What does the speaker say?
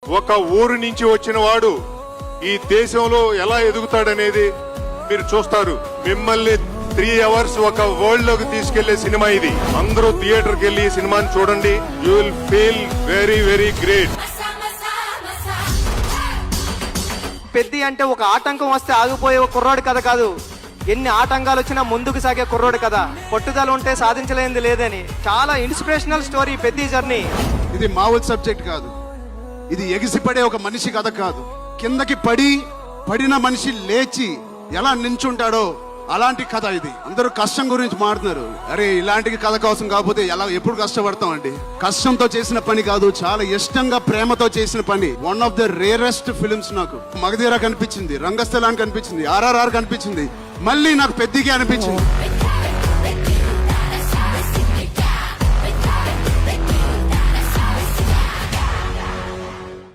ఒక ఊరు నుంచి వచ్చిన వాడు ఈ దేశంలో ఎలా ఎదుగుతాడనేది మీరు చూస్తారు. మిమ్మల్ని 3 hours ఒక వరల్డ్ లోకి తీసుకెళ్లే సినిమా ఇది. అందరూ థియేటర్ కి వెళ్ళి ఈ సినిమాని చూడండి. You will feel very very great. Peddi అంటే ఒక ఆటంకం వస్తే ఆగిపోయే ఒక కుర్రాడు కథ కాదు. ఎన్ని ఆటంకాలు వచ్చినా ముందుకు సాగే కుర్రాడు కదా. పట్టుదల ఉంటే సాధించలేనిది లేదని. చాలా ఇన్స్పిరేషనల్ స్టోరీ పెద్ది జర్నీ. ఇది మామూలు సబ్జెక్ట్ కాదు. ఇది ఎగిసిపడే ఒక మనిషి కథ కాదు. కిందకి పడిన మనిషి లేచి ఎలా నించుంటాడో అలాంటి కథ ఇది. అందరూ కష్టం గురించి మాట్లాడుతున్నారు. అరే ఇలాంటి కథ కోసం కాకపోతే ఎప్పుడు కష్టపడతాం అండి. కష్టంతో చేసిన పని కాదు, చాలా ఇష్టంగా ప్రేమతో చేసిన పని. One of the rarest films నాకు మగధీర కనిపించింది, రంగస్థలానికి కనిపించింది, RRR కనిపించింది, మళ్ళీ నాకు పెద్దికి అనిపించింది.